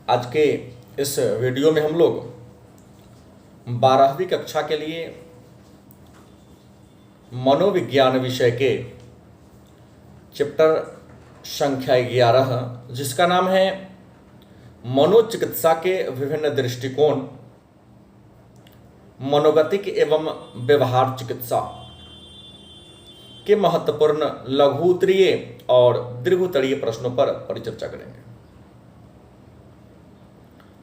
आज के इस वीडियो में हम लोग 12वीं कक्षा के लिए मनोविज्ञान विषय के चैप्टर संख्या 11 जिसका नाम है मनोचिकित्सा के विभिन्न दृष्टिकोण, मनोगतिक एवं व्यवहार चिकित्सा के महत्वपूर्ण लघुउत्तरीय और दीर्घोत्तरीय प्रश्नों पर परिचर्चा करेंगे।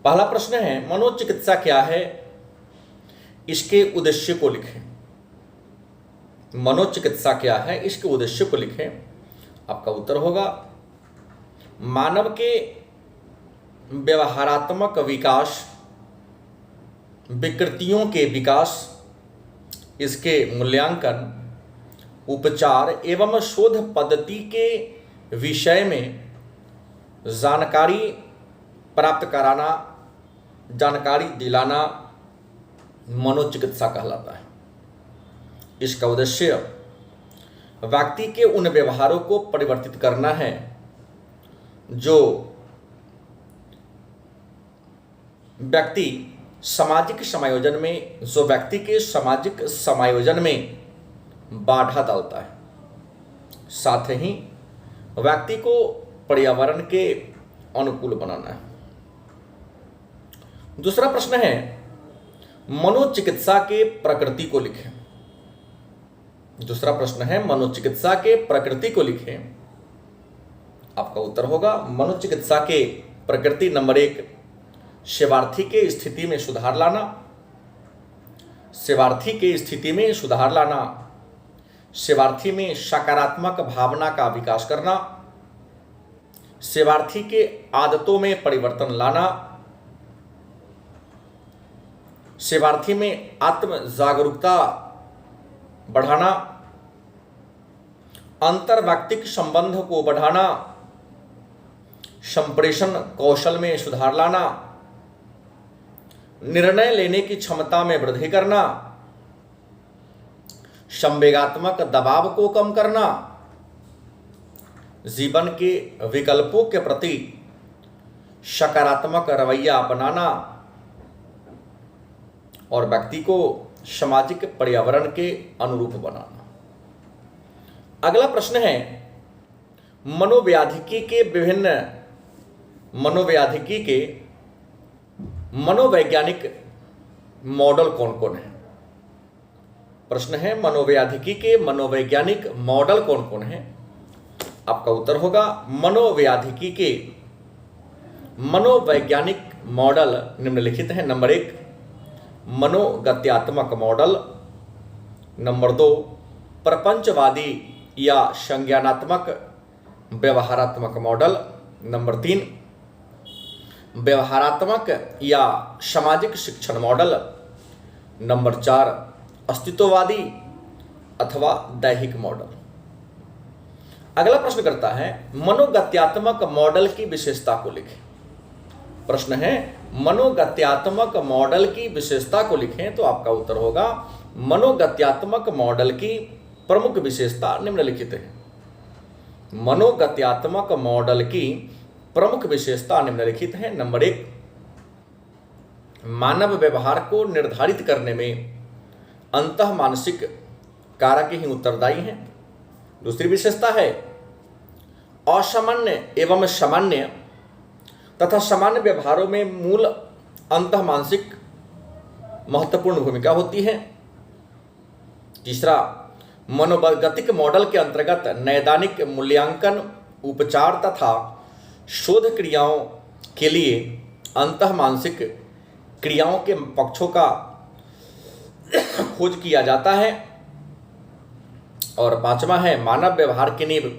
पहला प्रश्न है, मनोचिकित्सा क्या है, इसके उद्देश्य को लिखें। मनोचिकित्सा क्या है, इसके उद्देश्य को लिखें। आपका उत्तर होगा मानव के व्यवहारात्मक विकास, विकृतियों के विकास, इसके मूल्यांकन, उपचार एवं शोध पद्धति के विषय में जानकारी प्राप्त कराना, जानकारी दिलाना मनोचिकित्सा कहलाता है। इसका उद्देश्य व्यक्ति के उन व्यवहारों को परिवर्तित करना है जो व्यक्ति सामाजिक समायोजन में, सामाजिक समायोजन में बाधा डालता है। साथ ही व्यक्ति को पर्यावरण के अनुकूल बनाना है। दूसरा प्रश्न है, मनोचिकित्सा के प्रकृति को लिखें। दूसरा प्रश्न है, मनोचिकित्सा के प्रकृति को लिखें। आपका उत्तर होगा मनोचिकित्सा के प्रकृति नंबर 1, सेवार्थी के स्थिति में सुधार लाना। सेवार्थी के स्थिति में सुधार लाना, सेवार्थी में सकारात्मक भावना का विकास करना, सेवार्थी के आदतों में परिवर्तन लाना, सेवार्थी में आत्म जागरूकता बढ़ाना, अंतर्वैयक्तिक संबंध को बढ़ाना, संप्रेषण कौशल में सुधार लाना, निर्णय लेने की क्षमता में वृद्धि करना, संवेगात्मक दबाव को कम करना, जीवन के विकल्पों के प्रति सकारात्मक रवैया अपनाना और व्यक्ति को सामाजिक पर्यावरण के अनुरूप बनाना। अगला प्रश्न है, मनोवैज्ञानिकी के मनोवैज्ञानिक मॉडल कौन कौन है। प्रश्न है, मनोवैज्ञानिकी के मनोवैज्ञानिक मॉडल कौन कौन है। आपका उत्तर होगा मनोवैज्ञानिकी के मनोवैज्ञानिक मॉडल निम्नलिखित है। नंबर 1, मनोगत्यात्मक मॉडल। नंबर 2, प्रपंचवादी या संज्ञानात्मक व्यवहारात्मक मॉडल। नंबर 3, व्यवहारात्मक या सामाजिक शिक्षण मॉडल। नंबर 4, अस्तित्ववादी अथवा दैहिक मॉडल। अगला प्रश्न करता है, मनोगत्यात्मक मॉडल की विशेषता को लिखें। प्रश्न है, मनोगत्यात्मक मॉडल की विशेषता को लिखें। तो आपका उत्तर होगा मनोगत्यात्मक मॉडल की प्रमुख विशेषता निम्नलिखित है। मनोगत्यात्मक मॉडल की प्रमुख विशेषता निम्नलिखित है। नंबर 1, मानव व्यवहार को निर्धारित करने में अंतः मानसिक कारक ही उत्तरदायी हैं। दूसरी विशेषता है, असामान्य एवं सामान्य तथा सामान्य व्यवहारों में मूल अंतः मानसिक महत्वपूर्ण भूमिका होती है। तीसरा, मनोवैज्ञानिक मॉडल के अंतर्गत नैदानिक मूल्यांकन, उपचार तथा शोध क्रियाओं के लिए अंतः मानसिक क्रियाओं के पक्षों का खोज किया जाता है। और पांचवा है, मानव व्यवहार की नींव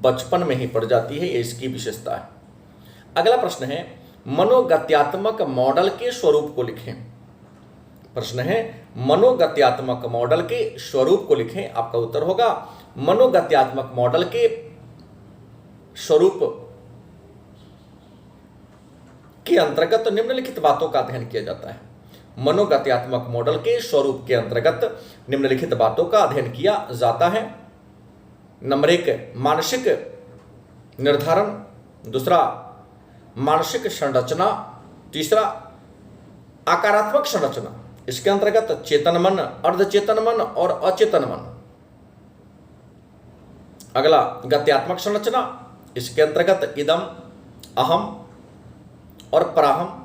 बचपन में ही पड़ जाती है। ये इसकी विशेषता है। अगला प्रश्न है, मनोगत्यात्मक मॉडल के स्वरूप को लिखें। प्रश्न है, मनोगत्यात्मक मॉडल के स्वरूप को लिखें। आपका उत्तर होगा मनोगत्यात्मक मॉडल के स्वरूप के अंतर्गत निम्नलिखित बातों का अध्ययन किया जाता है। मनोगत्यात्मक मॉडल के स्वरूप के अंतर्गत निम्नलिखित बातों का अध्ययन किया जाता है। नंबर 1, मानसिक निर्धारण। दूसरा, मानसिक संरचना, तीसरा आकारात्मक संरचना, इसके अंतर्गत चेतन मन, अर्धचेतन मन और अचेतन मन। अगला गत्यात्मक संरचना, इसके अंतर्गत इदम, अहम और पराहम।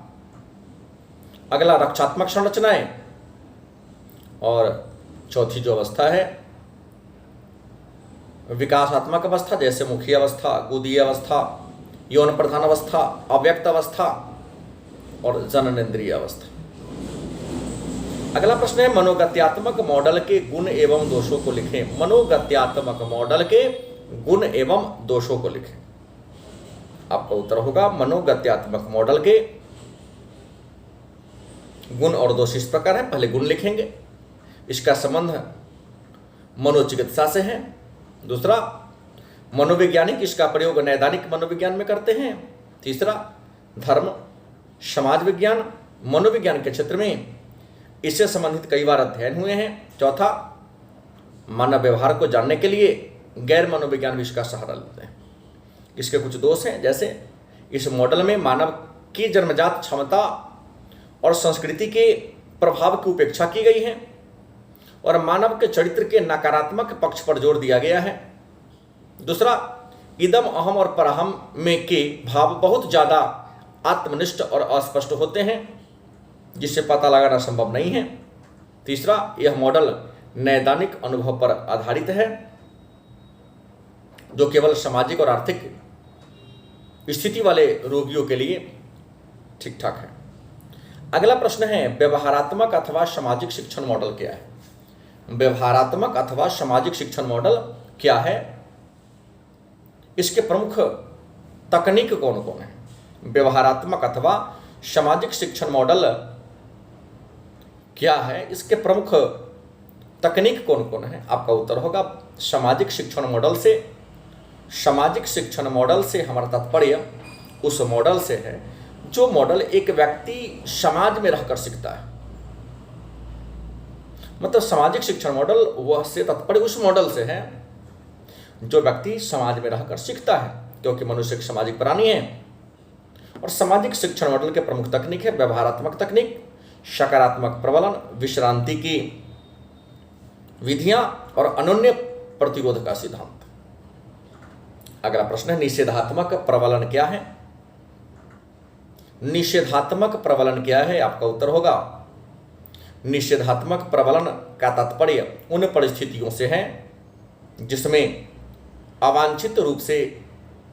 अगला रक्षात्मक संरचनाएं, और चौथी जो अवस्था है विकासात्मक अवस्था, जैसे मुखी अवस्था, गोदीय अवस्था, यौन प्रधान अवस्था, अव्यक्त अवस्था और जननेन्द्रिय अवस्था। अगला प्रश्न है मनोगत्यात्मक मॉडल के गुण एवं दोषों को लिखें। मनोगत्यात्मक मॉडल के गुण एवं दोषों को लिखें। आपका उत्तर होगा मनोगत्यात्मक मॉडल के गुण और दोष इस प्रकार है। पहले गुण लिखेंगे, इसका संबंध मनोचिकित्सा से है। दूसरा मनोवैज्ञानिक, इसका प्रयोग नैदानिक मनोविज्ञान में करते हैं। तीसरा धर्म समाज विज्ञान मनोविज्ञान के क्षेत्र में इससे संबंधित कई बार अध्ययन हुए हैं। चौथा मानव व्यवहार को जानने के लिए गैर मनोविज्ञान भी इसका सहारा लेते हैं। इसके कुछ दोष हैं, जैसे इस मॉडल में मानव की जन्मजात क्षमता और संस्कृति के प्रभाव की उपेक्षा की गई है और मानव के चरित्र के नकारात्मक पक्ष पर जोर दिया गया है। दूसरा इदम, अहम और परहम में के भाव बहुत ज़्यादा आत्मनिष्ठ और अस्पष्ट होते हैं, जिससे पता लगाना संभव नहीं है। तीसरा यह मॉडल नैदानिक अनुभव पर आधारित है, जो केवल सामाजिक और आर्थिक स्थिति वाले रोगियों के लिए ठीक ठाक है। अगला प्रश्न है व्यवहारात्मक अथवा सामाजिक शिक्षण मॉडल क्या है। व्यवहारात्मक अथवा सामाजिक शिक्षण मॉडल क्या है, इसके प्रमुख तकनीक कौन कौन है। व्यवहारात्मक अथवा सामाजिक शिक्षण मॉडल क्या है, इसके प्रमुख तकनीक कौन कौन है। आपका उत्तर होगा सामाजिक शिक्षण मॉडल से। सामाजिक शिक्षण मॉडल से हमारा तात्पर्य उस मॉडल से है जो मॉडल एक व्यक्ति समाज में रहकर सीखता है। मतलब सामाजिक शिक्षण मॉडल वह से तात्पर्य उस मॉडल से है जो व्यक्ति समाज में रहकर सीखता है, क्योंकि मनुष्य एक सामाजिक प्राणी है। और सामाजिक शिक्षण मॉडल के प्रमुख तकनीक है व्यवहारात्मक तकनीक, सकारात्मक प्रबलन, विश्रांति की विधियां और अनन्य प्रतिरोध का सिद्धांत। अगला प्रश्न है निषेधात्मक प्रबलन क्या है। निषेधात्मक प्रबलन क्या है, आपका उत्तर होगा निषेधात्मक प्रबलन का तात्पर्य उन परिस्थितियों से है जिसमें अवांछित रूप से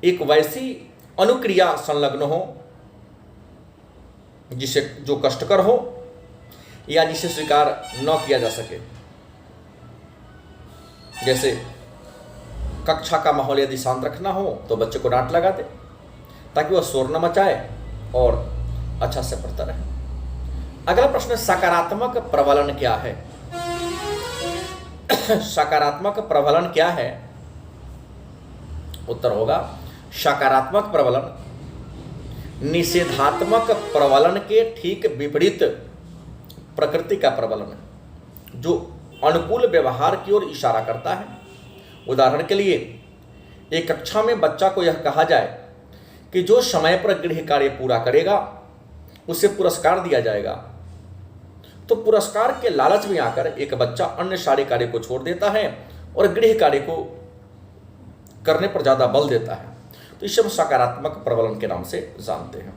एक वैसी अनुक्रिया संलग्न हो जिसे जो कष्टकर हो या जिसे स्वीकार न किया जा सके। जैसे कक्षा का माहौल यदि शांत रखना हो तो बच्चे को डांट लगा दे ताकि वह शोर न मचाए और अच्छा से पढ़ता रहे। अगला प्रश्न सकारात्मक प्रबलन क्या है। सकारात्मक प्रबलन क्या है, उत्तर होगा सकारात्मक प्रबलन निषेधात्मक प्रबलन के ठीक विपरीत प्रकृति का प्रबलन है, जो अनुकूल व्यवहार की ओर इशारा करता है। उदाहरण के लिए एक कक्षा में बच्चा को यह कहा जाए कि जो समय पर गृह कार्य पूरा करेगा उसे पुरस्कार दिया जाएगा, तो पुरस्कार के लालच में आकर एक बच्चा अन्य सारे कार्य को छोड़ देता है और गृह कार्य को करने पर ज़्यादा बल देता है। तो इसे हम सकारात्मक प्रबलन के नाम से जानते हैं।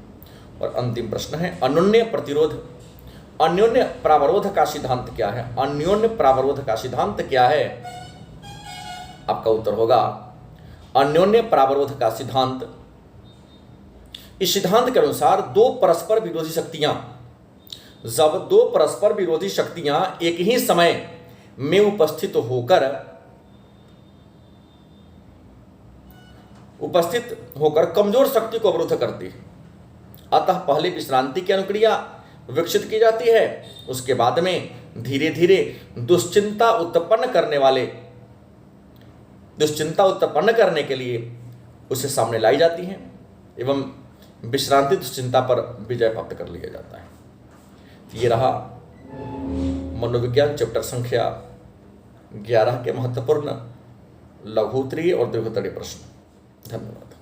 और अंतिम प्रश्न है अन्योन्य प्रतिरोध, अन्योन्य प्रावरोध का सिद्धांत क्या है। अन्योन्य प्रावरोध का सिद्धांत क्या है, आपका उत्तर होगा अन्योन्य प्रावरोध का सिद्धांत। इस सिद्धांत के अनुसार दो परस्पर विरोधी शक्तियां, जब दो परस्पर विरोधी शक्तियां एक ही समय में उपस्थित होकर कमजोर शक्ति को अवरुद्ध करती है, अतः पहले विश्रांति की अनुक्रिया विकसित की जाती है, उसके बाद में धीरे धीरे दुश्चिंता उत्पन्न करने के लिए उसे सामने लाई जाती है एवं विश्रांति दुश्चिंता पर विजय प्राप्त कर लिया जाता है। ये रहा मनोविज्ञान चैप्टर संख्या 11 के महत्वपूर्ण लघु उत्तरीय और दीर्घ उत्तरीय प्रश्न। धन्यवाद।